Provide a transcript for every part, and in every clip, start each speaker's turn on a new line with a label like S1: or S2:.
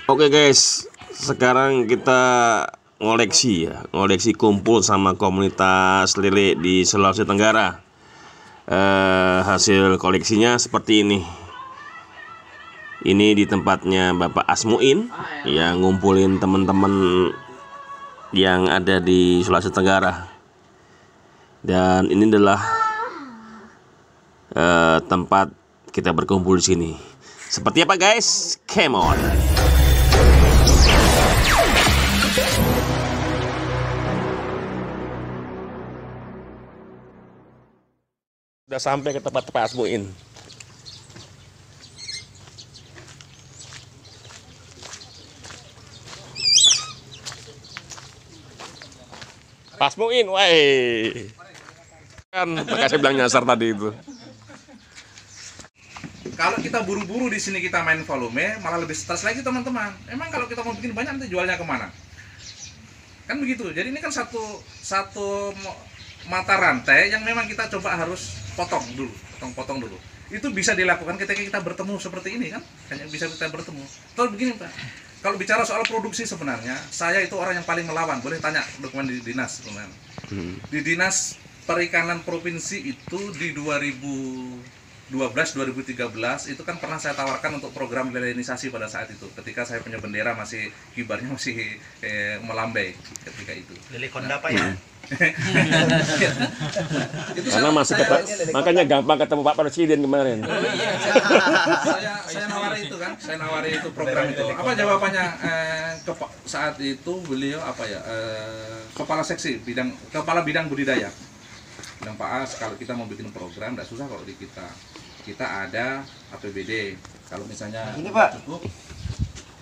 S1: Oke guys, sekarang kita ngoleksi kumpul sama komunitas lele di Sulawesi Tenggara. Hasil koleksinya seperti ini. Ini di tempatnya Bapak Asmuin yang ngumpulin teman-teman yang ada di Sulawesi Tenggara. Dan ini adalah tempat kita berkumpul di sini. Seperti apa guys? Come on. Udah sampai ke tempat Pak Asmuin. Pak Asmuin, woi. Kan makanya saya bilang nyasar tadi itu.
S2: Kalau kita buru-buru di sini kita main volume, malah lebih stres lagi teman-teman. Emang kalau kita mau bikin banyak nanti jualnya kemana? Kan begitu. Jadi ini kan satu mata rantai yang memang kita coba harus potong dulu. Itu bisa dilakukan ketika kita bertemu seperti ini kan? Hanya bisa kita bertemu. Terus begini Pak, kalau bicara soal produksi sebenarnya, saya itu orang yang paling melawan. Boleh tanya dokumen di dinas teman. Di dinas perikanan provinsi itu di 2012-2013 itu kan pernah saya tawarkan untuk program lelenisasi pada saat itu. Ketika saya punya bendera masih kibarnya masih melambai ketika itu.
S3: Lele konda Pak ya.
S2: Itu
S1: Karena masih makanya gampang ketemu Pak Presiden kemarin.
S2: saya nawari itu kan, saya nawari itu program itu. Apa jawabannya saat itu beliau apa ya? Kepala seksi kepala bidang budidaya. Bilang Pak As, kalau kita mau bikin program tidak susah kalau di kita ada APBD. Kalau misalnya
S3: ini Pak
S2: cukup,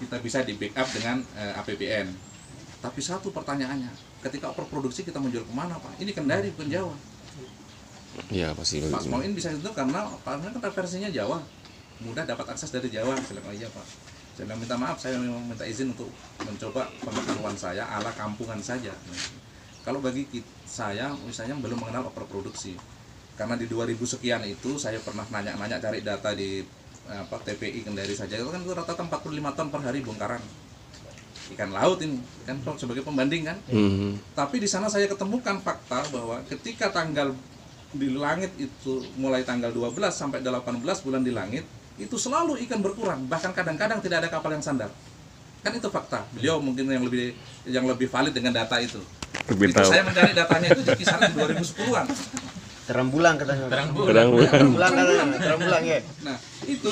S2: kita bisa di backup dengan APBN. Tapi satu pertanyaannya, ketika produksi kita menjual kemana Pak? Ini Kendari bukan Jawa.
S1: Iya pasti.
S2: Pak Asmuin bisa itu karena Pak Asmuin kan versinya Jawa, mudah dapat akses dari Jawa. Saya bilang, oh iya Pak, saya bilang minta maaf, saya memang minta izin untuk mencoba pengetahuan saya ala kampungan saja. Kalau bagi saya misalnya belum mengenal overproduksi, karena di 2000 sekian itu saya pernah nanya-nanya cari data di TPI Kendari saja itu kan rata-rata 45 ton per hari bongkaran ikan laut ini kan sebagai pembanding kan. Tapi di sana saya ketemukan fakta bahwa ketika tanggal di langit itu mulai tanggal 12 sampai 18 bulan di langit itu selalu ikan berkurang, bahkan kadang-kadang tidak ada kapal yang sandar. Kan itu fakta. Beliau mungkin yang lebih valid dengan data itu. Saya mencari datanya itu di kisaran 2010-an.
S3: terang bulan katanya.
S1: Terang bulan
S3: Ya.
S2: Nah, itu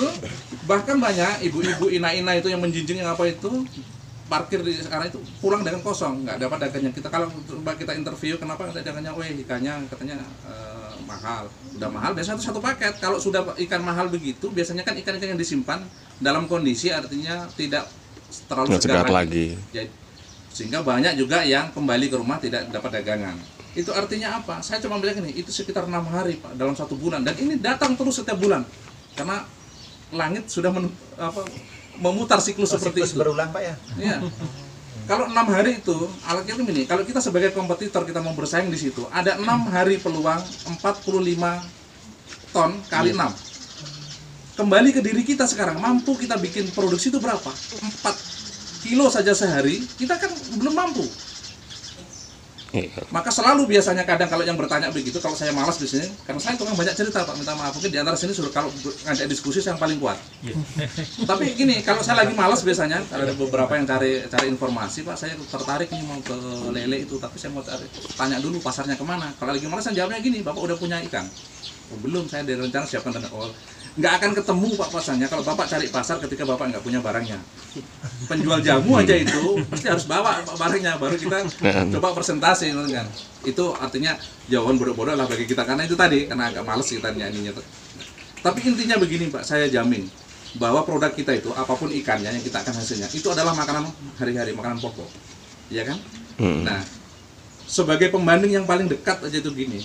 S2: bahkan banyak ibu-ibu ina-ina itu yang menjinjing yang apa itu parkir di sekarang itu pulang dengan kosong, nggak dapat dagangnya. Kalau kita interview kenapa nggak ada dagangnya, ikannya katanya mahal. Udah mahal biasanya itu satu paket. Kalau sudah ikan mahal begitu biasanya kan ikan-ikan yang disimpan dalam kondisi artinya tidak terlalu segar lagi. Jadi, sehingga banyak juga yang kembali ke rumah tidak dapat dagangan. Itu artinya apa? Saya cuma bilang ini, itu sekitar 6 hari Pak dalam 1 bulan, dan ini datang terus setiap bulan karena langit sudah memutar siklus seperti itu.
S3: Berulang Pak ya.
S2: Iya. Kalau 6 hari itu, alatnya itu ini, kalau kita sebagai kompetitor kita mau bersaing di situ, ada 6 hari peluang 45 ton kali 6. Kembali ke diri kita sekarang, mampu kita bikin produksi itu berapa? 4 kilo saja sehari, kita kan belum mampu. Maka selalu biasanya kadang kalau yang bertanya begitu, kalau saya malas di sini, karena saya tukang banyak cerita Pak, minta maaf, mungkin di antara sini sudah kalau ngajak diskusi saya yang paling kuat. Tapi gini, kalau saya lagi malas biasanya, ada beberapa yang cari informasi, Pak saya tertarik nih mau ke lele itu, tapi saya mau tanya dulu pasarnya kemana. Kalau lagi malas saya jawabnya gini, Bapak udah punya ikan? Oh, belum, saya dari rencana siapkan dana. Oh, nggak akan ketemu Pak pasarnya kalau Bapak cari pasar ketika Bapak nggak punya barangnya. Penjual jamu aja itu pasti harus bawa barangnya, baru kita coba presentasi kan. Itu artinya jawaban bodoh-bodoh lah bagi kita, karena itu tadi, karena agak males kita nyanyinya. Tapi intinya begini Pak, saya jamin bahwa produk kita itu apapun ikannya yang kita akan hasilnya itu adalah makanan hari-hari, makanan pokok, ya kan? Nah, sebagai pembanding yang paling dekat aja itu gini,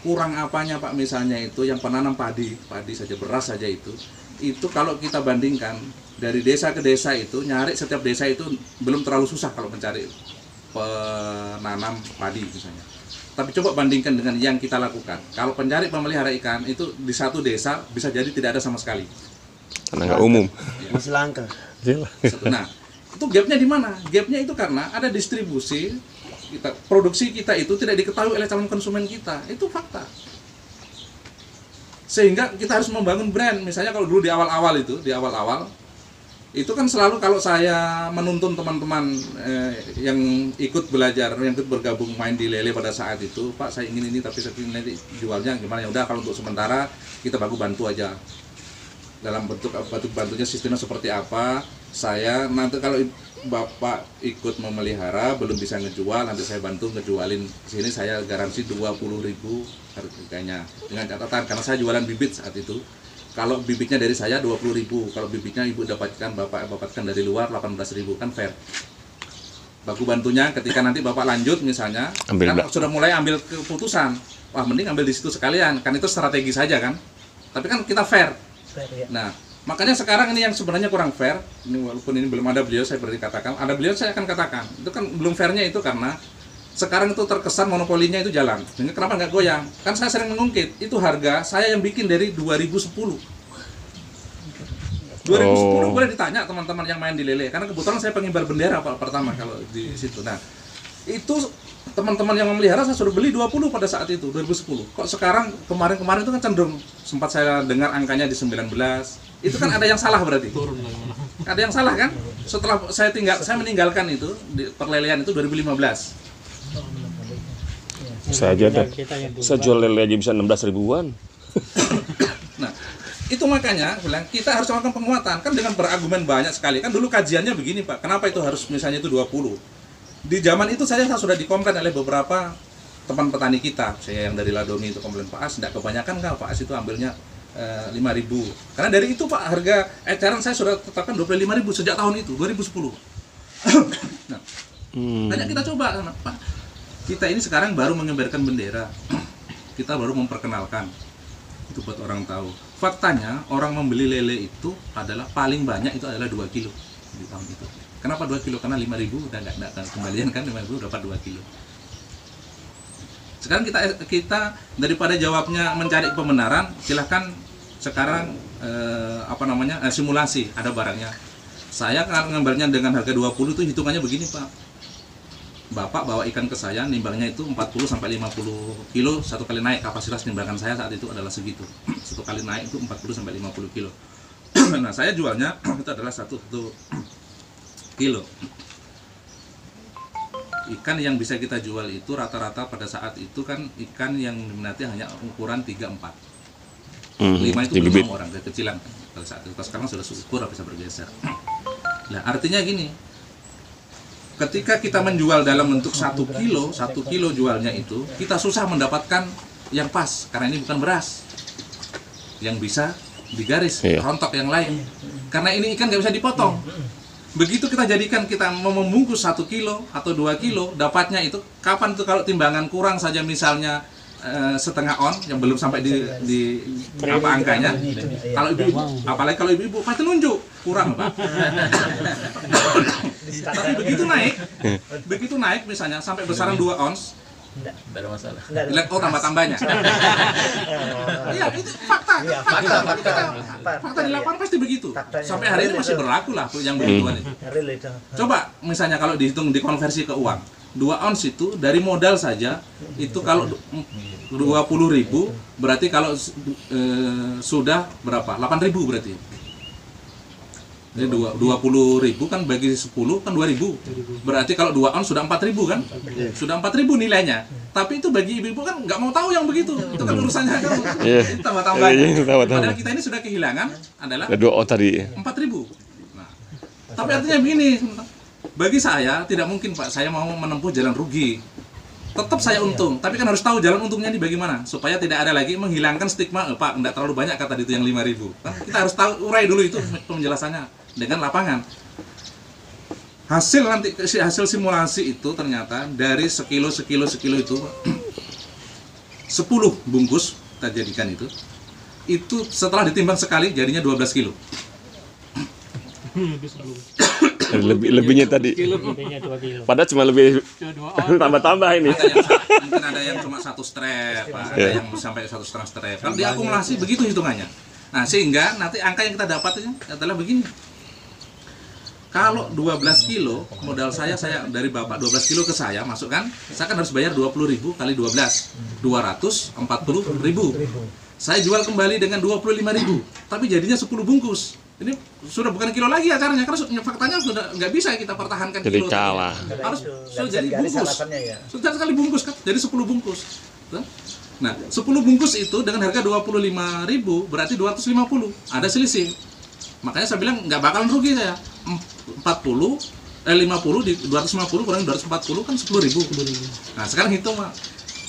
S2: kurang apanya Pak misalnya itu yang penanam padi saja, beras saja itu kalau kita bandingkan dari desa ke desa itu, nyari setiap desa itu belum terlalu susah kalau mencari penanam padi misalnya. Tapi coba bandingkan dengan yang kita lakukan. Kalau pencari pemelihara ikan itu di satu desa bisa jadi tidak ada sama sekali.
S1: Karena nggak umum.
S3: Masih langka.
S2: Nah, Itu gapnya di mana? Gapnya itu karena ada distribusi kita, produksi kita itu tidak diketahui oleh calon konsumen kita. Itu fakta. Sehingga kita harus membangun brand. Misalnya kalau dulu di awal-awal itu kan selalu kalau saya menuntun teman-teman yang ikut belajar, yang ikut bergabung main di lele pada saat itu, Pak saya ingin ini tapi saya ingin nanti jualnya gimana, ya udah kalau untuk sementara kita bantu aja dalam bentuk bantunya sistemnya seperti apa. Saya nanti kalau Bapak ikut memelihara belum bisa ngejual, nanti saya bantu ngejualin sini, saya garansi 20.000 harganya dengan catatan karena saya jualan bibit saat itu. Kalau bibitnya dari saya 20.000, kalau bibitnya ibu dapatkan, bapak dapatkan dari luar 18.000, kan fair. Baku bantunya ketika nanti bapak lanjut misalnya, kan sudah mulai ambil keputusan, wah mending ambil di situ sekalian, kan itu strategi saja kan. Tapi kan kita fair. Nah, makanya sekarang ini yang sebenarnya kurang fair, ini walaupun ini belum ada beliau, saya berani katakan, ada beliau saya akan katakan, itu kan belum fairnya itu karena sekarang itu terkesan monopolinya itu jalan. Jadi kenapa nggak goyang? Kan saya sering mengungkit, itu harga saya yang bikin dari 2010. 2010 boleh ditanya teman-teman yang main di lele, karena kebetulan saya pengibar bendera pertama kalau di situ. Nah, itu teman-teman yang memelihara saya sudah beli 20 pada saat itu, 2010. Kok sekarang kemarin-kemarin itu kan cenderung sempat saya dengar angkanya di 19. Itu kan ada yang salah berarti. Ada yang salah kan? Setelah saya meninggalkan itu di perlelean itu 2015.
S1: Saya aja saya jual lele aja bisa 16 ribuan.
S2: Nah, itu makanya bilang kita harus melakukan penguatan kan dengan berargumen banyak sekali. Kan dulu kajiannya begini Pak, kenapa itu harus misalnya itu 20? Di zaman itu saya sudah dikomplain oleh beberapa teman petani kita. Saya yang dari Ladoni itu komplain, Pak As, tidak kebanyakan nggak Pak As itu ambilnya 5.000. Karena dari itu Pak harga eceran saya sudah tetapkan 25.000 sejak tahun itu 2010. Nah, banyak kita coba Pak. Kita ini sekarang baru mengibarkan bendera, kita baru memperkenalkan, itu buat orang tahu. Faktanya orang membeli lele itu adalah paling banyak itu adalah 2 kilo di tahun itu. Kenapa 2 kilo? Karena 5.000 udah nggak akan kembalian kan, 5.000 dapat 2 kilo. Sekarang kita daripada jawabnya mencari pembenaran, silahkan sekarang simulasi, ada barangnya. Saya kalau ngambilnya dengan harga 20 itu hitungannya begini Pak. Bapak bawa ikan ke saya, nimbangnya itu 40-50 kilo satu kali naik. Kapasitas nimbangan saya saat itu adalah segitu. Satu kali naik itu 40-50 kilo. Nah saya jualnya itu adalah 1 kilo. Ikan yang bisa kita jual itu rata-rata pada saat itu kan ikan yang diminati hanya ukuran 3-4. 5 itu belum orang, kekecilan kan pada saat itu. Sekarang sudah syukur bisa bergeser. Nah artinya gini, ketika kita menjual dalam bentuk 1 kilo jualnya itu, kita susah mendapatkan yang pas, karena ini bukan beras yang bisa digaris, rontok yang lain. Karena ini ikan nggak bisa dipotong. Begitu kita jadikan, kita membungkus 1 kilo atau 2 kilo, dapatnya itu kapan tuh kalau timbangan kurang saja misalnya setengah on, yang belum sampai di apa angkanya. Kalau ibu-ibu, apalagi kalau ibu-ibu pasti nunjuk kurang Pak. Tapi begitu naik misalnya sampai besaran 2 ons,
S4: Enggak ada masalah.
S2: lihat tambah-tambahnya. Iya, itu fakta. Fakta di lapangan pasti begitu. Sampai hari ini masih berlaku lah yang begituan itu. Coba misalnya kalau dihitung dikonversi ke uang, 2 ons itu dari modal saja itu kalau 20.000 berarti kalau sudah berapa? 8.000 berarti. Jadi 20.000 kan bagi 10 kan 2.000. Berarti kalau 2 ons sudah 4.000 kan? Sudah 4.000 nilainya. Tapi itu bagi ibu-ibu kan nggak mau tahu yang begitu. Itu kan urusannya kan. Itu tambah-tambahnya. Padahal kita ini sudah kehilangan adalah
S1: 2 ons tadi.
S2: 4.000. Nah, tapi artinya begini, bagi saya tidak mungkin Pak saya mau menempuh jalan rugi. Tetap saya untung, tapi kan harus tahu jalan untungnya ini bagaimana supaya tidak ada lagi menghilangkan stigma, Pak, enggak terlalu banyak kata itu yang 5.000. Kan kita harus tahu, urai dulu itu penjelasannya dengan lapangan. Hasil simulasi itu ternyata dari sekilo itu 10 bungkus kita jadikan itu setelah ditimbang sekali jadinya 12 kilo. Lebihnya tadi. Padahal cuma lebih tambah-tambah ini. Mungkin ada yang cuma 1 strap, ada yang sampai 1,5 strap. Kalau diakumulasi begitu hitungannya. Nah, sehingga nanti angka yang kita dapat adalah begini. Kalau 12 kilo modal saya dari Bapak 12 kilo ke saya masukkan, saya kan harus bayar 20.000 kali 12, 240.000. Saya jual kembali dengan 25.000, tapi jadinya 10 bungkus. Ini sudah bukan kilo lagi acaranya, karena faktanya sudah nggak bisa kita pertahankan
S1: Jadi
S2: kilo.
S1: kalah.
S2: Harus sudah jadi bungkus. Sudah sekali bungkus kan, jadi 10 bungkus. Nah, 10 bungkus itu dengan harga 25.000 berarti 250. Ada selisih. Makanya saya bilang nggak bakalan rugi saya. 50 di 250 kurang 240 kan 10.000. Nah, sekarang hitung, Pak.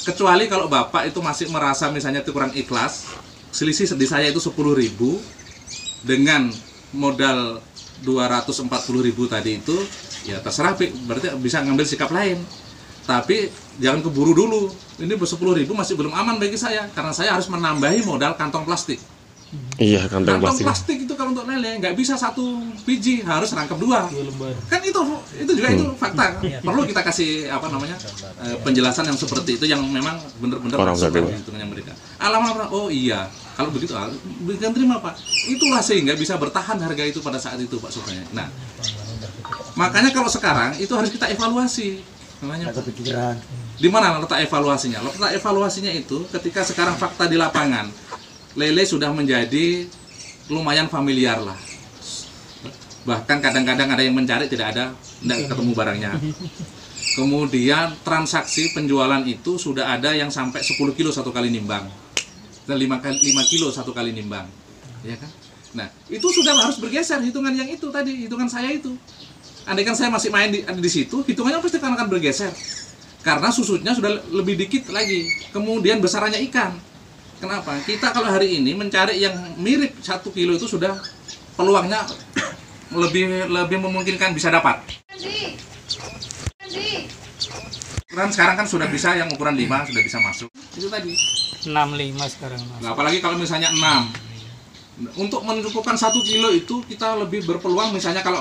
S2: Kecuali kalau Bapak itu masih merasa misalnya itu kurang ikhlas, selisih di saya itu 10.000 dengan modal 240.000 tadi itu, ya terserah, berarti bisa ngambil sikap lain. Tapi jangan keburu dulu. Ini 10.000 masih belum aman bagi saya, karena saya harus menambahi modal kantong plastik.
S1: Iya, kantong
S2: Kantong
S1: plastik.
S2: plastik itu kalau untuk lele nggak bisa 1 biji, harus rangkap 2. Kan itu juga itu fakta. Perlu kita kasih penjelasan yang seperti itu yang memang benar-benar
S1: Orang
S2: masuk
S1: nggak
S2: dalam hitungannya mereka. Alamat, oh iya, kalau begitu bukan terima, Pak. Itulah sehingga bisa bertahan harga itu pada saat itu, Pak Sukanya. Nah, makanya kalau sekarang itu harus kita evaluasi. Namanya di mana letak evaluasinya? Letak evaluasinya itu ketika sekarang fakta di lapangan, lele sudah menjadi lumayan familiar lah. Bahkan kadang-kadang ada yang mencari tidak ketemu barangnya. Kemudian transaksi penjualan itu sudah ada yang sampai 10 kilo satu kali nimbang, dan 5 kilo satu kali nimbang, ya kan? Nah, itu sudah harus bergeser hitungan yang itu tadi, hitungan saya itu. Andaikan saya masih main di situ, hitungannya pasti akan bergeser. Karena susutnya sudah lebih dikit lagi. Kemudian besarannya ikan. Kenapa? Kita kalau hari ini mencari yang mirip 1 kilo itu sudah peluangnya lebih memungkinkan bisa dapat. Ukuran sekarang kan sudah bisa yang ukuran 5 sudah bisa masuk. Itu tadi.
S4: 65 sekarang.
S2: Nah, apalagi kalau misalnya 6. Untuk mencukupkan 1 kilo itu kita lebih berpeluang misalnya kalau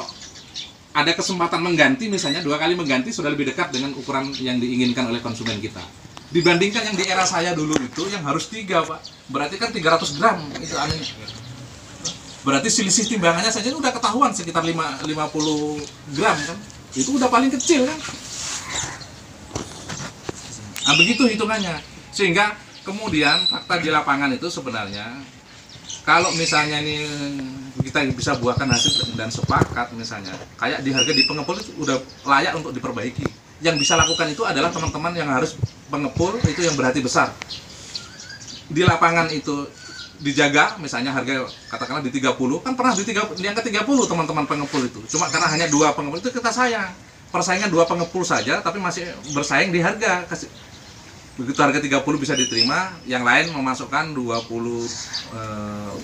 S2: ada kesempatan mengganti, misalnya 2 kali mengganti sudah lebih dekat dengan ukuran yang diinginkan oleh konsumen kita. Dibandingkan yang di era saya dulu itu yang harus 3, Pak. Berarti kan 300 gram itu aneh. Berarti selisih timbangannya saja udah ketahuan sekitar 50 gram kan. Itu udah paling kecil kan. Nah, begitu hitungannya. Sehingga kemudian fakta di lapangan itu sebenarnya kalau misalnya ini kita bisa buahkan hasil dan sepakat misalnya, kayak di harga di pengepul itu udah layak untuk diperbaiki. Yang bisa lakukan itu adalah teman-teman yang harus pengepul itu yang berhati besar. Di lapangan itu dijaga, misalnya harga katakanlah di 30, kan pernah di angka 30 teman-teman pengepul itu. Cuma karena hanya 2 pengepul itu kita sayang. Persaingan 2 pengepul saja tapi masih bersaing di harga. Begitu harga 30 bisa diterima, yang lain memasukkan 27,5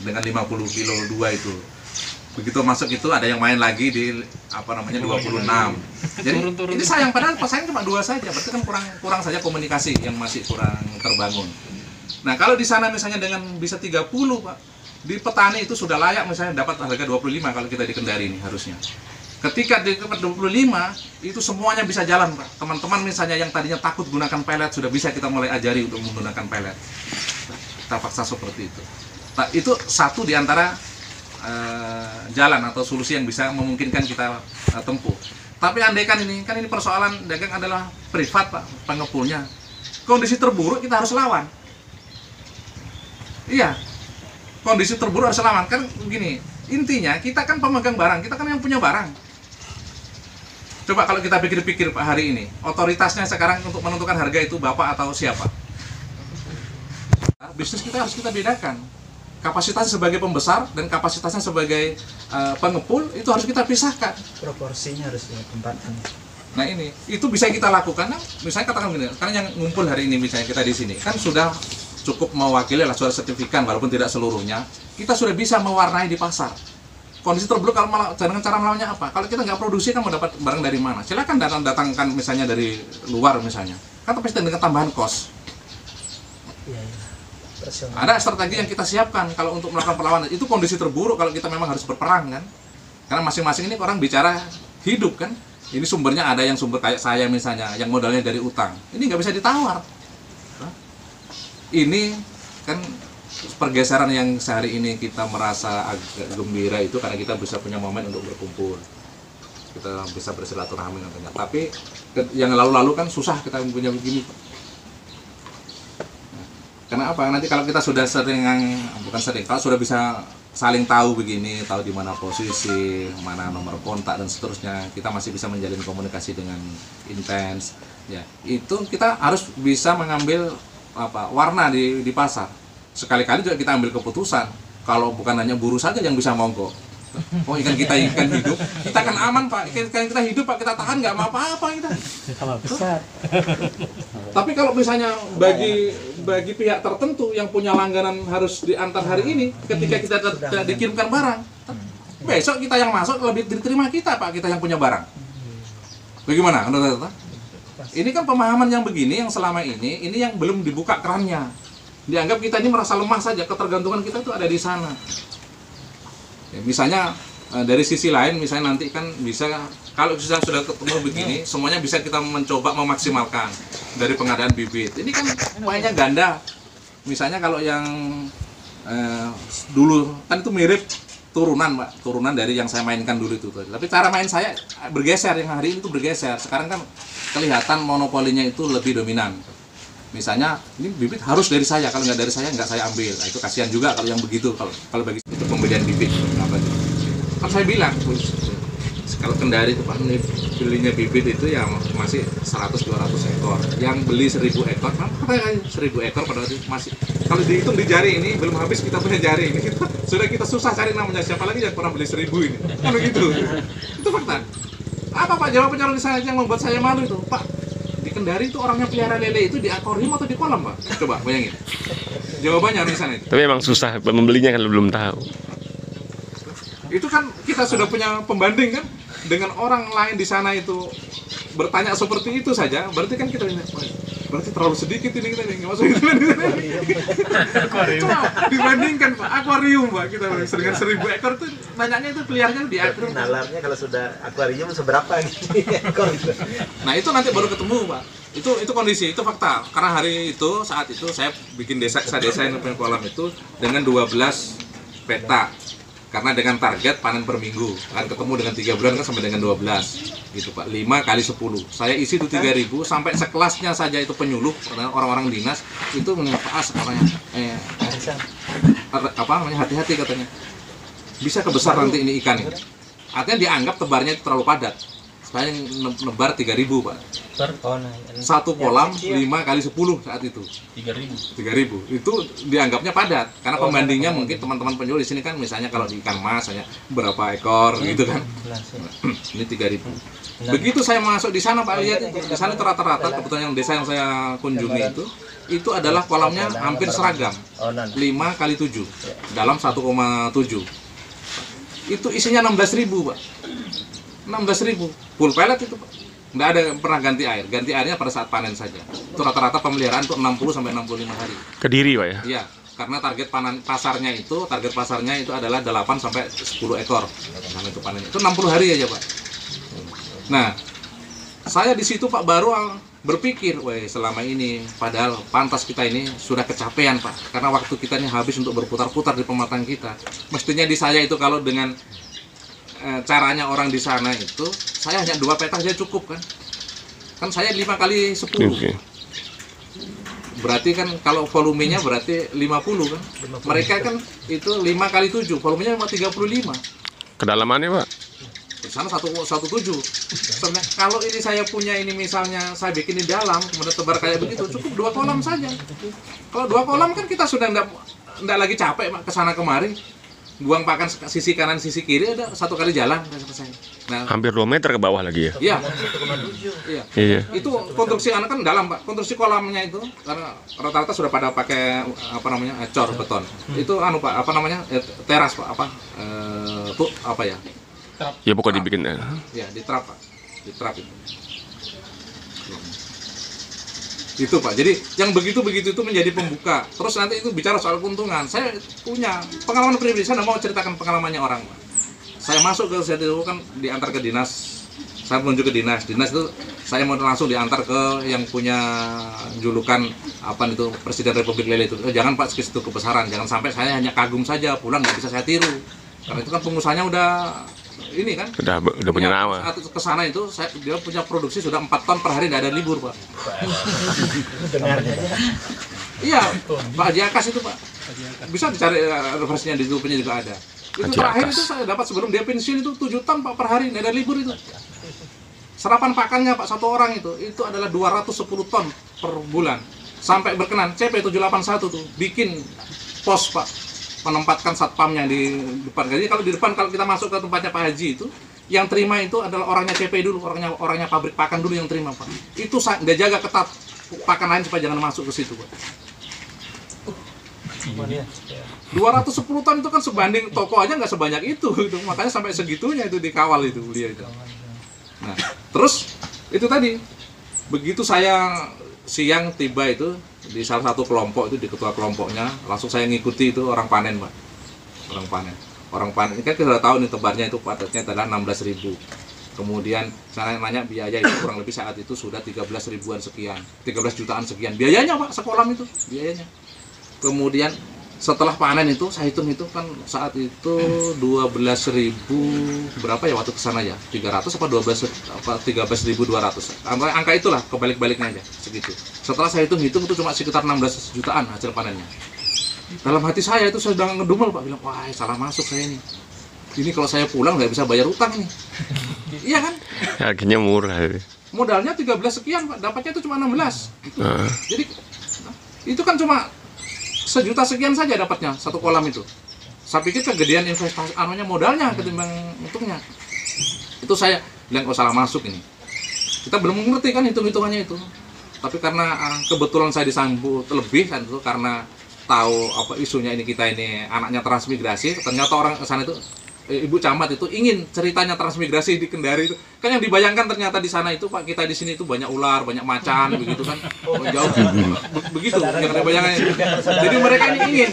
S2: dengan 50 kilo 2 itu. Begitu masuk itu ada yang main lagi di 26. Jadi ini sayang, padahal persaingan cuma 2 saja, berarti kan kurang saja komunikasi yang masih kurang terbangun. Nah, kalau di sana misalnya dengan bisa 30, Pak, di petani itu sudah layak misalnya dapat harga 25 kalau kita di Kendari ini harusnya. Ketika di 25 itu semuanya bisa jalan, Pak. Teman-teman misalnya yang tadinya takut gunakan pelet sudah bisa kita mulai ajari untuk menggunakan pelet. Kita paksa seperti itu. Nah, itu satu di antara jalan atau solusi yang bisa memungkinkan kita tempuh. Tapi andaikan ini kan ini persoalan dagang adalah privat, Pak, pengepulnya. Kondisi terburuk kita harus lawan. Iya. Kondisi terburuk harus lawan kan begini. Intinya kita kan pemegang barang, kita kan yang punya barang. Coba kalau kita pikir-pikir Pak hari ini, otoritasnya sekarang untuk menentukan harga itu Bapak atau siapa? Bisnis kita harus kita bedakan. Kapasitasnya sebagai pembesar dan kapasitasnya sebagai pengepul itu harus kita pisahkan.
S3: Proporsinya harus ditempatkan.
S2: Nah ini, itu bisa kita lakukan. Nah, misalnya katakan begini, karena yang ngumpul hari ini misalnya kita di sini kan sudah cukup mewakili lah surat sertifikan walaupun tidak seluruhnya. Kita sudah bisa mewarnai di pasar. Kondisi terburuk kalau dengan cara melawannya apa? Kalau kita nggak produksi kan mau dapat barang dari mana? Silakan datangkan misalnya dari luar misalnya. Kan pasti dengan tambahan kos. Ada strategi yang kita siapkan kalau untuk melakukan perlawanan. Itu kondisi terburuk kalau kita memang harus berperang kan. Karena masing-masing ini orang bicara hidup kan. Ini sumbernya ada yang sumber kayak saya misalnya, yang modalnya dari utang. Ini nggak bisa ditawar. Ini kan pergeseran yang sehari ini kita merasa agak gembira itu karena kita bisa punya momen untuk berkumpul, kita bisa bersilaturahmi nantinya. Tapi yang lalu-lalu kan susah kita punya begini. Karena apa? Nanti kalau kita sudah kalau sudah bisa saling tahu begini, tahu di mana posisi, mana nomor kontak dan seterusnya, kita masih bisa menjalin komunikasi dengan intens. Ya, itu kita harus bisa mengambil warna di pasar. Sekali-kali juga kita ambil keputusan. Kalau bukan hanya buruh saja yang bisa mogok. Oh, ikan hidup, kita kan aman Pak. Ikan kita hidup Pak, kita tahan nggak apa-apa kita.
S3: Sama besar.
S2: Tapi kalau misalnya bagi pihak tertentu yang punya langganan harus diantar hari ini, ketika kita tidak dikirimkan barang, besok kita yang masuk lebih diterima kita Pak, kita yang punya barang. Bagaimana? Ini kan pemahaman yang begini yang selama ini yang belum dibuka kerannya. Dianggap kita ini merasa lemah saja, ketergantungan kita itu ada di sana. Ya, misalnya dari sisi lain, misalnya nanti kan bisa kalau sudah ketemu begini, semuanya bisa kita mencoba memaksimalkan dari pengadaan bibit. Ini kan mainnya ganda. Misalnya kalau yang dulu kan itu mirip turunan dari yang saya mainkan dulu itu. Tapi cara main saya bergeser, yang hari ini itu bergeser. Sekarang kan kelihatan monopolinya itu lebih dominan. Misalnya ini bibit harus dari saya, kalau nggak dari saya nggak saya ambil. Nah, itu kasihan juga kalau yang begitu, kalau bagi itu pembelian bibit apa gitu. Kan saya bilang kalau Kendari itu Pak, belinya bibit itu yang masih 100-200 ekor, yang beli 1000 ekor, apa ya 1000 ekor pada waktu itu masih, kalau dihitung di jari ini belum habis kita punya jari ini, kita susah cari namanya, siapa lagi yang pernah beli 1000 ini, kan begitu. Itu fakta. Apa Pak jawabannya orang saya yang membuat saya malu itu Pak? Di Kendari itu orangnya pelihara lele itu di akuarium atau di kolam Pak? Coba bayangin. Jawabannya di sana itu.
S1: Tapi emang susah membelinya kan belum tahu.
S2: Itu kan kita sudah punya pembanding kan dengan orang lain di sana itu bertanya seperti itu saja, berarti kan kita berarti terlalu sedikit ini kita nggak masuk itu. Coba dibandingkan Pak, akuarium Pak, kita dengan 1000 ekor tuh banyaknya itu peliharanya di akuarium.
S3: Nalarnya kalau sudah akuarium seberapa ekor?
S2: Nah itu nanti baru ketemu Pak. Itu kondisi, itu fakta. Karena hari itu, saat itu saya bikin saya desain kolam itu dengan 12 peta. Karena dengan target panen per minggu, kan ketemu dengan 3 bulan kan sampai dengan 12 gitu Pak, 5 kali 10 saya isi itu 3.000, sampai sekelasnya saja itu penyuluh, orang-orang dinas itu mengepas apa namanya, hati-hati katanya, bisa kebesar nanti ini ikan ini, artinya dianggap tebarnya itu terlalu padat. Saya nebar 3.000 Pak. Satu kolam 5 kali 10 saat itu. 3.000. Itu dianggapnya padat karena pembandingnya mungkin teman-teman penjual di sini kan misalnya kalau di ikan mas hanya berapa ekor gitu kan. Ini 3.000. Begitu saya masuk di sana Pak, lihat di sana rata-rata kebetulan yang desa yang saya kunjungi itu adalah kolamnya hampir seragam. 5 kali 7 dalam 1,7. Itu isinya 16.000 Pak. 16.000 full pellet itu Pak. Nggak ada pernah ganti air. Ganti airnya pada saat panen saja. Itu rata-rata pemeliharaan untuk 60 sampai 65 hari.
S1: Kediri Pak ya?
S2: Iya, karena target pasarnya itu adalah 8 sampai 10 ekor. Nah, itu panen. Itu 60 hari aja Pak. Nah, saya di situ Pak baru berpikir, weh selama ini padahal pantas kita ini sudah kecapean Pak. Karena waktu kita ini habis untuk berputar-putar di pematang kita. Mestinya di saya itu kalau dengan caranya orang di sana itu saya hanya 2 peta saja cukup kan saya 5 kali 10
S1: Okay.
S2: Berarti kan kalau volumenya berarti 50 kan, mereka kan itu 5 kali 7 volumenya cuma 35.
S1: Kedalamannya Pak?
S2: Di sana 1,7. Sebenarnya kalau ini saya punya ini misalnya saya bikin di dalam kemudian tebar kayak begitu cukup 2 kolam saja. Kalau 2 kolam kan kita sudah enggak lagi capek Pak kesana kemari. Buang pakan sisi kanan sisi kiri ada 1 kali jalan selesai. Nah,
S1: Hampir 2 meter ke bawah lagi ya?
S2: Iya.
S1: Iya.
S2: Itu konstruksi anak kan dalam Pak. Konstruksi kolamnya itu karena rata-rata sudah pada pakai apa namanya cor beton. Itu Pak apa namanya teras Pak tuh apa ya?
S1: Ya pokoknya dibikin ya.
S2: Ya di trap Pak. Di trap itu. Itu Pak, jadi yang begitu-begitu itu menjadi pembuka. Terus nanti itu bicara soal keuntungan. Saya punya pengalaman pribadi, saya mau ceritakan pengalamannya orang Pak. Saya masuk ke situ kan diantar ke dinas saya menuju ke dinas itu saya mau langsung diantar ke yang punya julukan apa itu Presiden Republik Lele itu. Jangan Pak, ke situ kebesaran, jangan sampai saya hanya kagum saja, pulang nggak bisa saya tiru, karena itu kan pengusahanya udah ini kan
S1: udah punya nama.
S2: Ke sana itu dia punya produksi sudah 4 ton per hari, nggak ada libur Pak. Iya, Pak Haji Akas itu Pak, bisa dicari referensinya di YouTube-nya juga ada. Itu
S1: Haji
S2: terakhir
S1: Akas.
S2: itu saya dapat sebelum dia pensiun itu 7 ton Pak per hari, nggak ada libur itu. Serapan pakannya Pak satu orang itu adalah 210 ton per bulan. Sampai berkenan CP 781 tuh bikin pos Pak, menempatkan satpamnya di depan. Jadi kalau di depan, kalau kita masuk ke tempatnya Pak Haji itu, yang terima itu adalah orangnya CP dulu, orangnya pabrik pakan dulu yang terima Pak. Itu nggak jaga ketat pakan lain supaya jangan masuk ke situ Pak. 210 ton itu kan sebanding toko aja nggak sebanyak itu, makanya sampai segitunya itu dikawal itu beliau itu. Nah, terus itu tadi begitu saya siang tiba itu di salah satu kelompok itu, di ketua kelompoknya, langsung saya ngikuti itu orang panen Pak. Orang panen ini kan kita sudah tahu nih tebarnya itu padatnya adalah 16.000. Kemudian saya nanya biaya itu kurang lebih saat itu sudah 13 ribuan sekian, 13 jutaan sekian biayanya Pak, sekolah itu biayanya. Kemudian setelah panen itu saya hitung itu kan saat itu 12.000 berapa ya waktu kesana ya, 300 apa 13.200, angka itulah kebalik-baliknya aja segitu. Setelah saya hitung itu cuma sekitar 16 jutaan hasil panennya. Dalam hati saya itu saya sedang ngedumel Pak, bilang wah salah masuk saya ini kalau saya pulang nggak bisa bayar utang nih. Iya kan,
S1: Harganya murah.
S2: modalnya 13 sekian Pak, dapatnya itu cuma 16 gitu. Jadi itu kan cuma 1 juta sekian saja dapatnya satu kolam itu. Saya pikir kegedean investasi modalnya ketimbang untungnya. Itu saya bilang kok salah masuk ini. Kita belum mengerti kan hitung-hitungannya itu. Tapi karena kebetulan saya disambut lebih kan itu, karena tahu apa isunya ini, kita ini anaknya transmigrasi, ternyata orang ke sana itu Ibu Camat itu ingin ceritanya transmigrasi di Kendari itu. Kan yang dibayangkan ternyata di sana itu Pak, kita di sini itu banyak ular, banyak macan begitu kan. Jauh begitu yang ada bayangannya. Jadi mereka ini ingin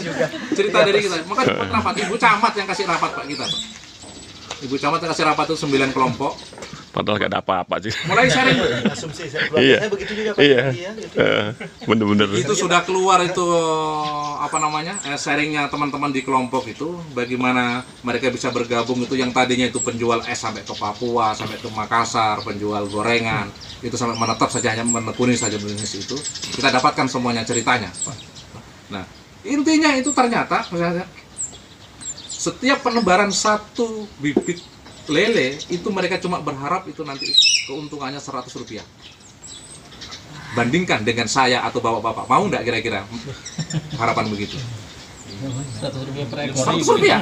S2: cerita dari kita. Maka dibuat rapat, Ibu Camat yang kasih rapat Pak kita Pak. Ibu Camat yang kasih rapat itu 9 kelompok.
S1: Padahal gak ada apa-apa sih.
S2: Mulai sharing.
S3: Asumsi keluarga
S1: Iya.
S3: saya begitu juga Pak.
S1: Iya.
S3: Gitu.
S1: Bener-bener.
S2: Itu sudah keluar itu apa namanya sharingnya teman-teman di kelompok itu, bagaimana mereka bisa bergabung itu, yang tadinya itu penjual es sampai ke Papua, sampai ke Makassar, penjual gorengan itu sampai menetap saja, hanya menekuni saja bisnis itu, kita dapatkan semuanya ceritanya Pak. Nah intinya itu ternyata misalnya setiap penebaran 1 bibit lele itu mereka cuma berharap itu nanti keuntungannya 100 rupiah. Bandingkan dengan saya atau bapak-bapak, mau nggak kira-kira harapan begitu?
S4: 100 rupiah per ekor.
S2: 100 rupiah.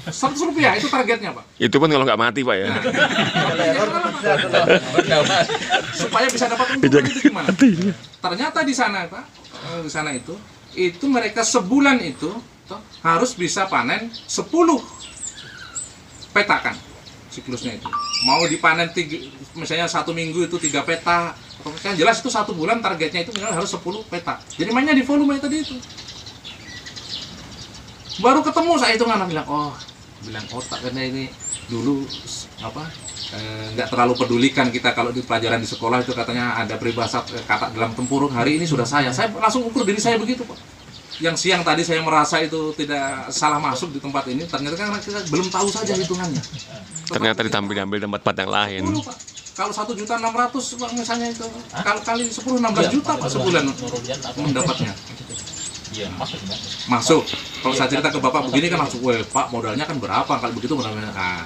S2: 100 rupiah itu targetnya Pak.
S1: Itu pun kalau nggak mati Pak ya.
S2: Supaya bisa dapat untung itu gimana? Ternyata di sana Pak, di sana itu mereka sebulan itu harus bisa panen 10 petakan siklusnya itu. Mau dipanen misalnya 1 minggu itu 3 peta, kan jelas itu 1 bulan targetnya itu minimal harus 10 peta. Jadi mainnya di volume tadi itu. Baru ketemu saya itu anak bilang otak, karena ini dulu apa nggak terlalu pedulikan kita kalau di pelajaran di sekolah itu katanya ada peribahasa kata dalam tempurung. Hari ini sudah saya langsung ukur diri saya begitu Pak. Yang siang tadi saya merasa itu tidak salah masuk di tempat ini, ternyata kan kita belum tahu saja hitungannya.
S1: Ternyata diambil tempat yang lain.
S2: 10, Pak. Kalau 1.600.000 Pak misalnya itu, kalau kali 10 16 juta Pak sebulan mendapatnya. Masuk. Kalau saya cerita ke Bapak begini kan langsung, "Wah, Pak, modalnya kan berapa kalau begitu modalnya?" Nah,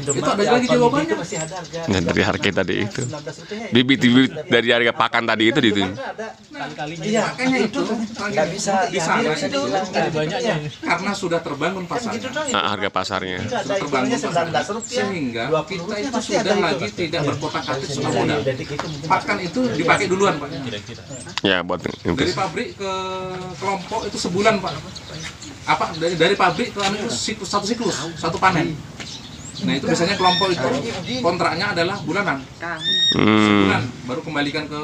S2: itu ada lagi jawabannya.
S3: Masih ada harga.
S1: Nah, dari harga tadi itu.
S3: 19 rupiah.
S1: Bibit dari harga pakan tadi itu itu.
S4: Kali-kalinya.
S3: Iya,
S2: Makanya itu
S3: nggak bisa
S2: di sana
S3: bisa
S2: itu
S3: dihilangkan.
S4: banyaknya.
S2: karena sudah terbangun
S3: Kan gitu
S2: pasarnya.
S3: dong.
S1: Harga pasarnya.
S3: Itu ada
S2: Terbangun
S3: hitungannya 19
S2: pasarnya.
S3: rupiah.
S2: Sehingga
S3: 20
S2: kita
S3: rupiah
S2: itu
S3: pasti
S2: sudah
S3: ada
S2: lagi
S3: itu.
S2: tidak berkotak-atik soal modal.
S3: Detik itu mungkin.
S2: Pakan itu dipakai duluan Pak.
S1: Ya buat
S2: Dari
S1: investasi.
S2: pabrik ke kelompok itu sebulan Pak. Apa dari pabrik ke anu itu satu siklus, satu panen. Nah itu biasanya kelompok itu kontraknya adalah bulanan, sebulan baru kembalikan ke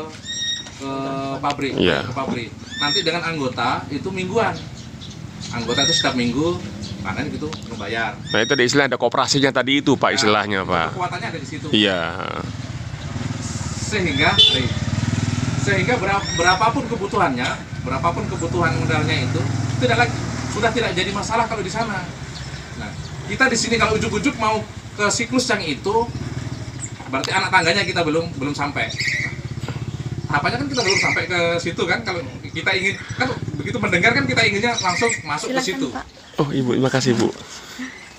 S2: pabrik,
S1: Iya.
S2: ke pabrik. Nanti dengan anggota itu mingguan. Anggota itu setiap minggu panen gitu membayar.
S1: Nah itu ada istilah, ada koperasinya tadi itu Pak, istilahnya Pak.
S2: Kekuatannya ada di situ.
S1: Iya.
S2: Sehingga berapapun kebutuhannya, berapapun kebutuhan modalnya itu sudah tidak jadi masalah kalau di sana. Nah, kita di sini kalau ujuk-ujuk mau ke siklus yang itu, berarti anak tangganya kita belum sampai. Harapannya kan kita belum sampai ke situ kan, kalau kita ingin kan begitu mendengar kan kita inginnya langsung masuk ke situ.
S1: Oh Ibu, terima kasih Bu.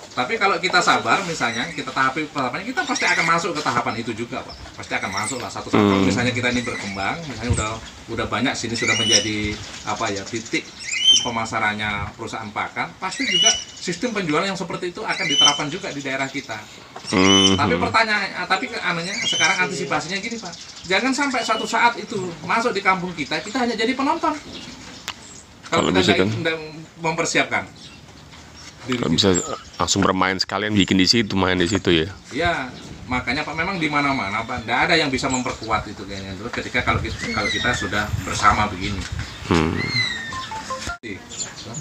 S2: Tapi kalau kita sabar, misalnya kita tahapannya, kita pasti akan masuk ke tahapan itu juga, Pak. Pasti akan masuk lah satu satu. Misalnya kita ini berkembang, misalnya udah banyak sini sudah menjadi titik pemasarannya perusahaan pakan, pasti juga sistem penjualan yang seperti itu akan diterapkan juga di daerah kita. Tapi sekarang antisipasinya gini Pak, jangan sampai suatu saat itu masuk di kampung kita hanya jadi penonton. Kalau kita tidak mempersiapkan.
S1: Kalau bisa langsung bermain sekalian, bikin di situ, main di situ ya.
S2: Ya, makanya Pak memang di mana-mana Pak, tidak ada yang bisa memperkuat itu kayaknya. Terus ketika kalau kita sudah bersama begini.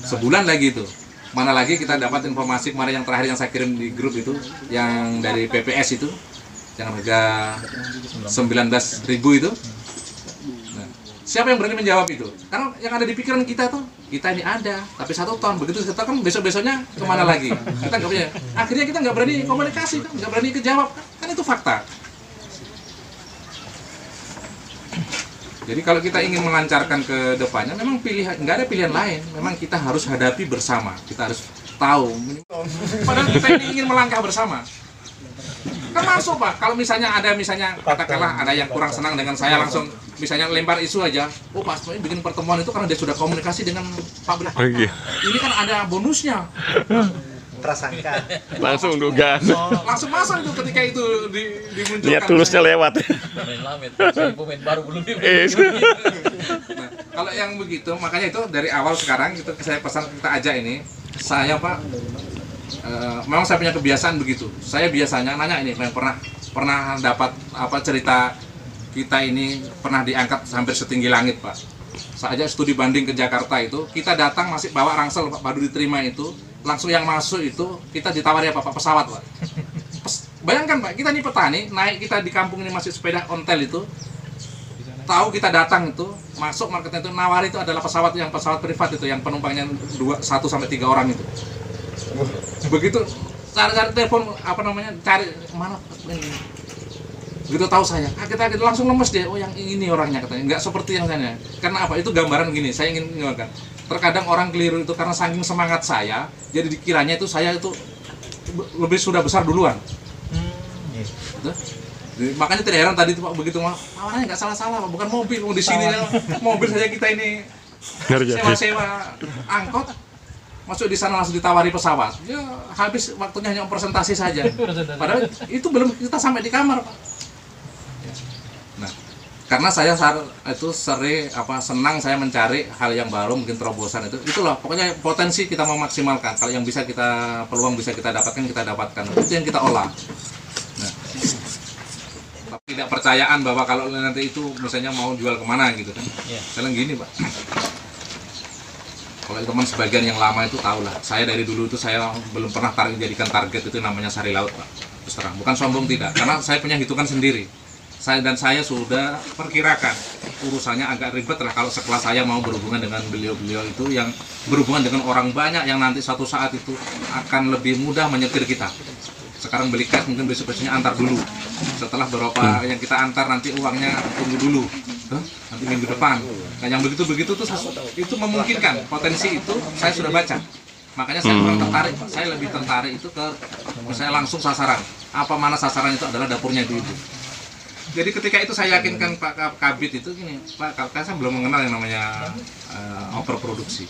S2: Sebulan lagi itu, mana lagi kita dapat informasi kemarin yang terakhir yang saya kirim di grup itu, yang dari PPS itu, yang harga 19.000 itu. Nah, siapa yang berani menjawab itu? Karena yang ada di pikiran kita tuh, kita ini ada, tapi 1 ton, begitu kita kan besok-besoknya kemana lagi? Kita nggak punya. Akhirnya kita nggak berani komunikasi, kan? Nggak berani kejawab, kan itu fakta. Jadi kalau kita ingin melancarkan ke depannya, memang nggak ada pilihan lain. Memang kita harus hadapi bersama. Kita harus tahu. Padahal kita ini ingin melangkah bersama. Kan masuk Pak. Kalau misalnya katakanlah ada yang kurang senang dengan saya, langsung misalnya lempar isu aja. Oh Pak Asmoin bikin pertemuan itu karena dia sudah komunikasi dengan Pak Brak. Ini kan ada bonusnya.
S3: Prasangka.
S1: Langsung dugaan.
S2: Langsung masuk itu ketika itu dimunculkan.
S1: Lihat tulusnya lewat.
S4: Pemain baru belum
S2: Nah, kalau yang begitu, makanya itu dari awal sekarang itu saya pesan kita ajak ini. Saya Pak, memang saya punya kebiasaan begitu. Saya biasanya nanya ini, yang pernah dapat cerita kita ini pernah diangkat hampir setinggi langit Pak. Saya aja studi banding ke Jakarta itu, kita datang masih bawa rangsel Pak, baru diterima itu. Langsung yang masuk itu kita ditawari apa Pak, pesawat Pak. Bayangkan Pak, kita ini petani, naik kita di kampung ini masih sepeda ontel itu, tahu kita datang itu, masuk marketnya itu nawari itu adalah pesawat privat itu yang penumpangnya 1 sampai 3 orang itu. Begitu cari telepon cari mana ini. Begitu tahu saya, kita langsung lemes dia. Oh yang ini orangnya katanya, nggak seperti yang saya. Karena apa? Itu gambaran gini. Saya ingin menjelaskan. Terkadang orang keliru itu karena saking semangat saya, jadi dikiranya itu saya itu lebih sudah besar duluan. Makanya tidak heran tadi itu Pak begitu awalnya nggak salah-salah Pak, bukan mobil. Di sini mobil saja kita ini sewa angkot, masuk di sana langsung ditawari pesawat. Ya habis waktunya hanya presentasi saja. Padahal itu belum kita sampai di kamar Pak. Nah, karena saya itu senang saya mencari hal yang baru, mungkin terobosan itulah pokoknya potensi kita memaksimalkan. Kalau yang bisa kita peluang bisa kita dapatkan, itu yang kita olah. Nah, tapi tidak percayaan bahwa kalau nanti itu misalnya mau jual kemana gitu kan. Sekarang gini Pak, kalau teman sebagian yang lama itu tahu lah, saya dari dulu itu saya belum pernah jadikan target itu namanya sari laut Pak. Terus terang, bukan sombong tidak, karena saya punya hitungan sendiri. Saya sudah perkirakan urusannya agak ribet lah kalau sekelas saya mau berhubungan dengan beliau-beliau itu yang berhubungan dengan orang banyak yang nanti suatu saat itu akan lebih mudah menyetir kita. Sekarang beli cash mungkin besok-besoknya antar dulu. Setelah beberapa yang kita antar nanti uangnya tunggu dulu. Nanti minggu depan. Nah yang begitu-begitu tuh itu memungkinkan. Potensi itu saya sudah baca. Makanya saya kurang tertarik, saya lebih tertarik itu ke saya langsung sasaran. Apa mana sasaran itu adalah dapurnya itu. Jadi ketika itu saya yakinkan Pak Kabit itu gini, Pak, saya belum mengenal yang namanya overproduksi.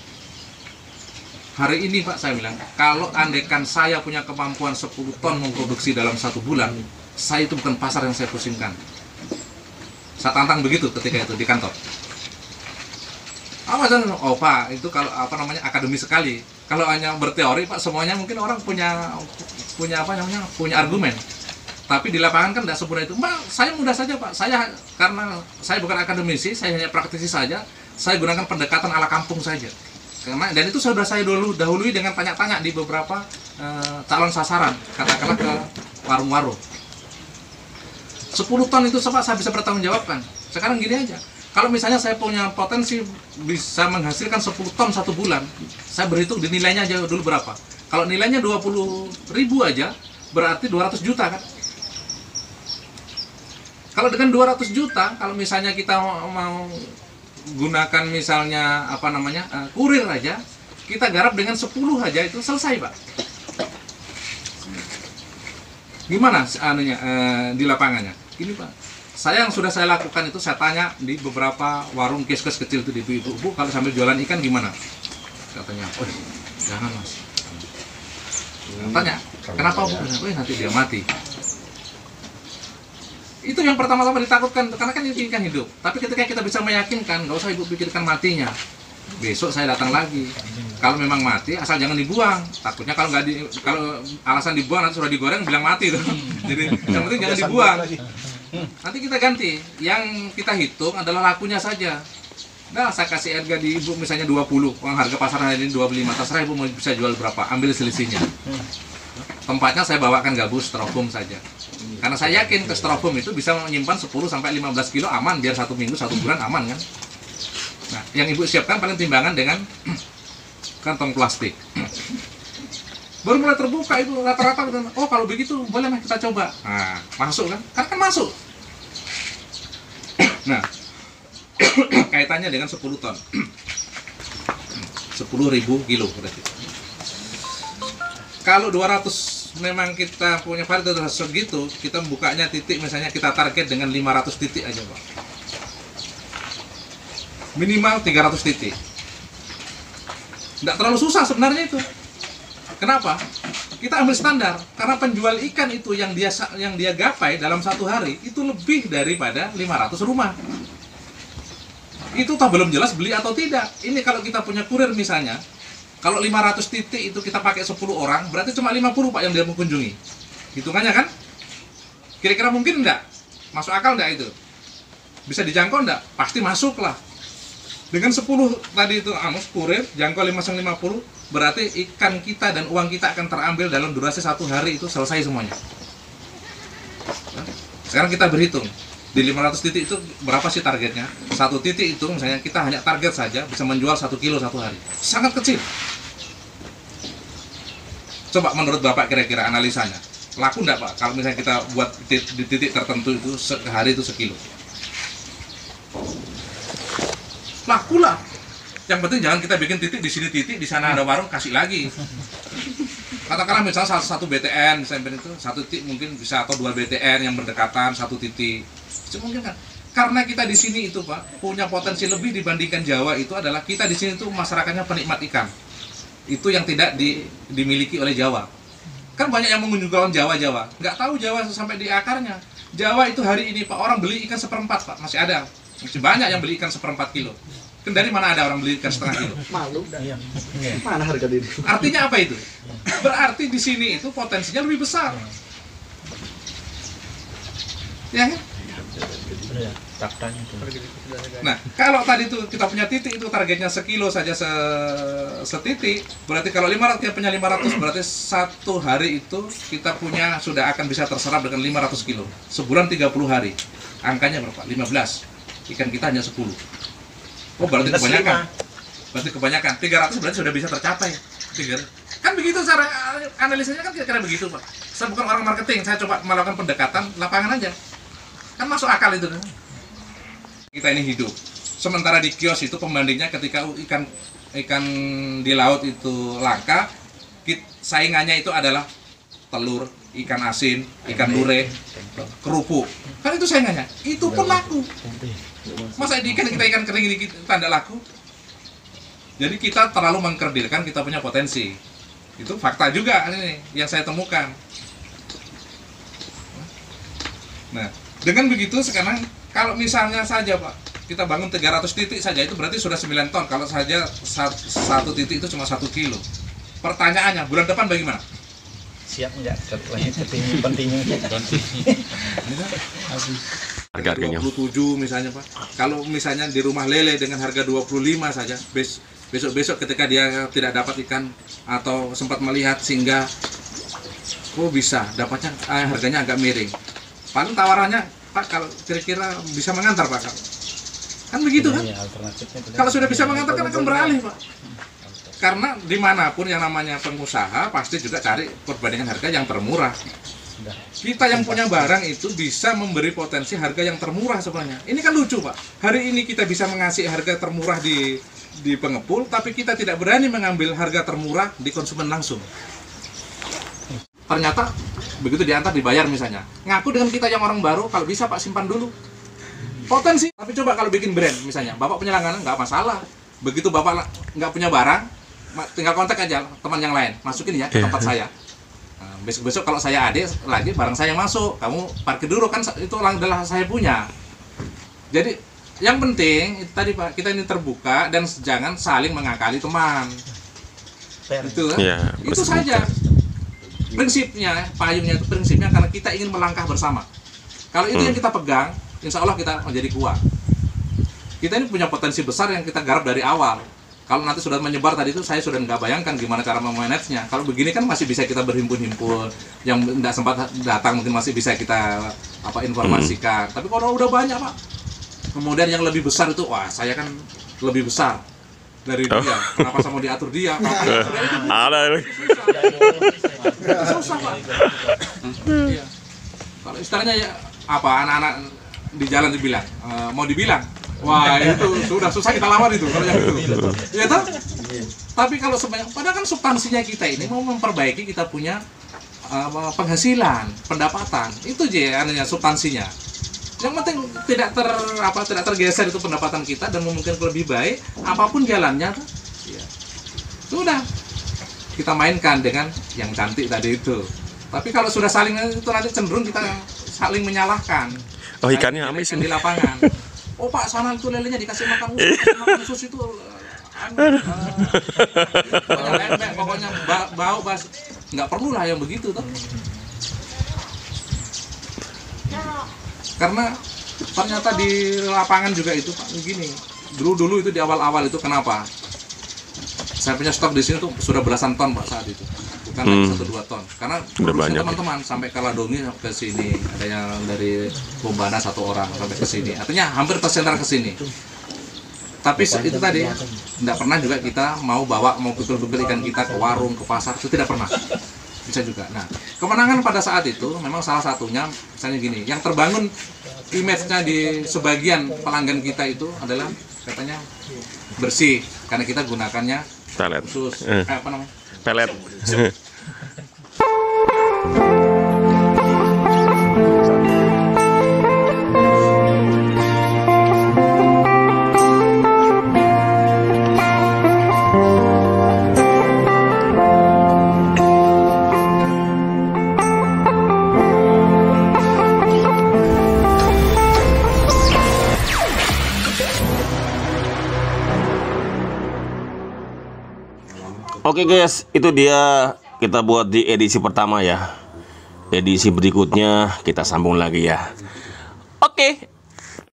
S2: Hari ini Pak saya bilang, kalau andaikan saya punya kemampuan 10 ton memproduksi dalam 1 bulan, saya itu bukan pasar yang saya pusingkan. Saya tantang begitu ketika itu di kantor. Oh Pak, itu kalau akademi sekali. Kalau hanya berteori Pak, semuanya mungkin orang punya argumen. Tapi di lapangan kan tidak sempurna itu. Mbak, saya mudah saja Pak. Karena saya bukan akademisi, saya hanya praktisi saja. Saya gunakan pendekatan ala kampung saja. Dan itu sudah saya dahului dengan tanya-tanya di beberapa calon sasaran, katakanlah ke warung-warung. 10 ton itu Pak saya bisa bertanggungjawabkan. Sekarang gini aja, kalau misalnya saya punya potensi bisa menghasilkan 10 ton 1 bulan, saya berhitung di nilainya aja dulu berapa. Kalau nilainya 20.000 aja, berarti 200 juta kan? Kalau dengan 200 juta, kalau misalnya kita mau gunakan misalnya kurir aja, kita garap dengan 10 aja itu selesai Pak. Gimana di lapangannya? Ini Pak, yang sudah saya lakukan itu saya tanya di beberapa warung kios-kios kecil itu di ibu-ibu, kalau sambil jualan ikan gimana? Katanya, oh jangan Mas. Tanya, kenapa Bu? Nanti dia mati. Itu yang pertama-tama ditakutkan, karena kan ini ikan hidup. Tapi ketika kita bisa meyakinkan, nggak usah ibu pikirkan matinya. Besok saya datang lagi. Kalau memang mati, asal jangan dibuang. Takutnya kalau alasan dibuang nanti sudah digoreng bilang mati tuh. Jadi yang penting jangan dibuang. Nanti kita ganti. Yang kita hitung adalah lakunya saja. Nah, saya kasih harga di ibu misalnya 20. Uang harga pasaran hari ini 25. Terserah ibu mau bisa jual berapa, ambil selisihnya. Tempatnya saya bawakan gabus styrofoam saja. Karena saya yakin ke styrofoam itu bisa menyimpan 10 sampai 15 kilo aman, biar 1 minggu 1 bulan aman kan. Nah, yang ibu siapkan paling timbangan dengan kantong plastik. Baru mulai terbuka itu rata-rata, oh kalau begitu boleh kita coba. Nah, masuk kan? Kan masuk. Nah, kaitannya dengan 10 ton. 10.000 kilo berarti. Kalau 200 memang kita punya varietas segitu, kita bukanya titik misalnya kita target dengan 500 titik aja Pak. Minimal 300 titik. Tidak terlalu susah sebenarnya itu. Kenapa? Kita ambil standar, karena penjual ikan itu yang dia gapai dalam 1 hari itu lebih daripada 500 rumah. Itu tak belum jelas beli atau tidak. Ini kalau kita punya kurir misalnya, kalau 500 titik itu kita pakai 10 orang, berarti cuma 50 Pak yang dia mengunjungi. Hitungannya kan? Kira-kira mungkin enggak? Masuk akal enggak itu? Bisa dijangkau enggak? Pasti masuk lah. Dengan 10 tadi itu kurir, jangkau 550, berarti ikan kita dan uang kita akan terambil dalam durasi 1 hari itu selesai semuanya. Sekarang kita berhitung. Di 500 titik itu berapa sih targetnya? 1 titik itu misalnya kita hanya target saja bisa menjual 1 kilo 1 hari. Sangat kecil. Coba menurut Bapak kira-kira analisanya. Laku enggak Pak kalau misalnya kita buat di titik tertentu itu sehari itu sekilo? Laku lah. Yang penting jangan kita bikin titik di sini titik, di sana ada warung kasih lagi. Katakanlah misalnya 1 BTN, misalnya itu 1 titik mungkin bisa, atau 2 BTN yang berdekatan 1 titik. Itu mungkin kan? Karena kita di sini itu Pak punya potensi lebih dibandingkan Jawa, itu adalah kita di sini tuh masyarakatnya penikmat ikan. Itu yang tidak dimiliki oleh Jawa. Kan banyak yang mengunjungi Jawa, nggak tahu Jawa sampai di akarnya. Jawa itu hari ini Pak orang beli ikan 1/4 Pak, masih ada, masih banyak yang beli ikan 1/4 kilo. Kan dari mana ada orang beli ikan 1/2 kilo?
S3: Malu dah. Mana harga diri?
S2: Artinya apa itu? Berarti di sini itu potensinya lebih besar. Ya kan? Nah, kalau tadi itu kita punya titik itu targetnya sekilo saja setitik, berarti kalau 500 kita punya 500, berarti 1 hari itu kita punya sudah akan bisa terserap dengan 500 kilo. Sebulan 30 hari. Angkanya berapa? 15. Ikan kita hanya 10. Oh, berarti kebanyakan. Berarti kebanyakan. 300 berarti sudah bisa tercapai. Kan begitu cara analisanya kan kira-kira begitu, Pak. Saya bukan orang marketing, saya coba melakukan pendekatan lapangan aja. Kan masuk akal itu kan. Kita ini hidup. Sementara di kios itu pembandingnya ketika ikan di laut itu langka, saingannya itu adalah telur, ikan asin, ikan lure, kerupuk. Kan itu saingannya. Itu pun laku. Masa kita ikan kering ini tanda laku? Jadi kita terlalu mengkerdilkan kita punya potensi. Itu fakta juga ini yang saya temukan. Nah, dengan begitu sekarang kalau misalnya saja Pak, kita bangun 300 titik saja itu berarti sudah 9 ton. Kalau saja 1 titik itu cuma 1 kilo. Pertanyaannya, bulan depan bagaimana?
S3: Siap enggak? Pentingnya.
S1: Harga-harganya
S2: 27 misalnya Pak. Kalau misalnya di rumah lele dengan harga 25 saja, besok-besok ketika dia tidak dapat ikan atau sempat melihat sehingga bisa dapatnya harganya agak miring. Paling tawarannya, Pak, kalau kira-kira bisa mengantar, Pak, kan begitu kan? Kalau sudah bisa mengantar kan akan beralih, Pak. Karena dimanapun yang namanya pengusaha pasti juga cari perbandingan harga yang termurah. Kita yang punya barang itu bisa memberi potensi harga yang termurah sebenarnya. Ini kan lucu, Pak. Hari ini kita bisa mengasih harga termurah di pengepul, tapi kita tidak berani mengambil harga termurah di konsumen langsung. Ternyata begitu diantar dibayar misalnya, ngaku dengan kita yang orang baru, kalau bisa Pak simpan dulu. Potensi. Tapi coba kalau bikin brand misalnya, Bapak punya langganan nggak masalah. Begitu Bapak nggak punya barang, tinggal kontak aja teman yang lain, masukin ya ke tempat saya. Besok-besok kalau saya adik lagi barang saya yang masuk, kamu parkir dulu kan itu adalah saya punya. Jadi yang penting itu tadi Pak, kita ini terbuka dan jangan saling mengakali teman. Itu kan?
S1: Ya,
S2: Itu saja. Prinsipnya, payungnya itu prinsipnya karena kita ingin melangkah bersama. Kalau itu yang kita pegang, insya Allah kita menjadi kuat. Kita ini punya potensi besar yang kita garap dari awal. Kalau nanti sudah menyebar tadi itu, saya sudah nggak bayangkan gimana cara memanagenya. Kalau begini kan masih bisa kita berhimpun-himpun, yang tidak sempat datang mungkin masih bisa kita informasikan. Tapi kalau udah banyak Pak, kemudian yang lebih besar itu, wah saya kan lebih besar dari dia. Kenapa saya mau diatur dia?
S1: Ada.
S2: Susah Pak. Iya. Kalau istilahnya ya apa anak-anak di jalan dibilang, mau dibilang. Wah itu sudah susah kita lawan itu kalau yang itu, ya toh? Tapi kalau sebanyak, padahal kan substansinya kita ini mau memperbaiki kita punya penghasilan, pendapatan, itu aja anehnya substansinya. Yang penting tidak tergeser itu pendapatan kita dan memungkinkan lebih baik, apapun jalannya, tuh, ya. Sudah kita mainkan dengan yang cantik tadi itu. Tapi kalau sudah saling itu nanti cenderung kita saling menyalahkan.
S1: Oh ikannya amis
S2: di lapangan. Oh Pak, sana itu lelenya dikasih makan usus itu pokoknya bau bas, nggak perlu lah yang begitu toh. Karena ternyata di lapangan juga itu Pak begini. Dulu itu di awal-awal itu kenapa? Saya punya stok di sini tuh sudah belasan ton Pak saat itu. Bukan lagi 1-2 ton. Karena produksinya teman-teman sampai ke Ladongi ke sini, ada yang dari Bombana 1 orang sampai ke sini. Artinya hampir tersentral ke sini. Tapi itu tadi tidak pernah juga kita mau pikul-pikul ikan kita ke warung, ke pasar, itu tidak pernah. Bisa juga. Nah, kemenangan pada saat itu memang salah satunya misalnya gini, yang terbangun image-nya di sebagian pelanggan kita itu adalah katanya bersih karena kita gunakannya
S1: pelet.
S2: khusus
S1: Pelet. Oke guys, itu dia kita buat di edisi pertama ya. Edisi berikutnya kita sambung lagi ya. Oke.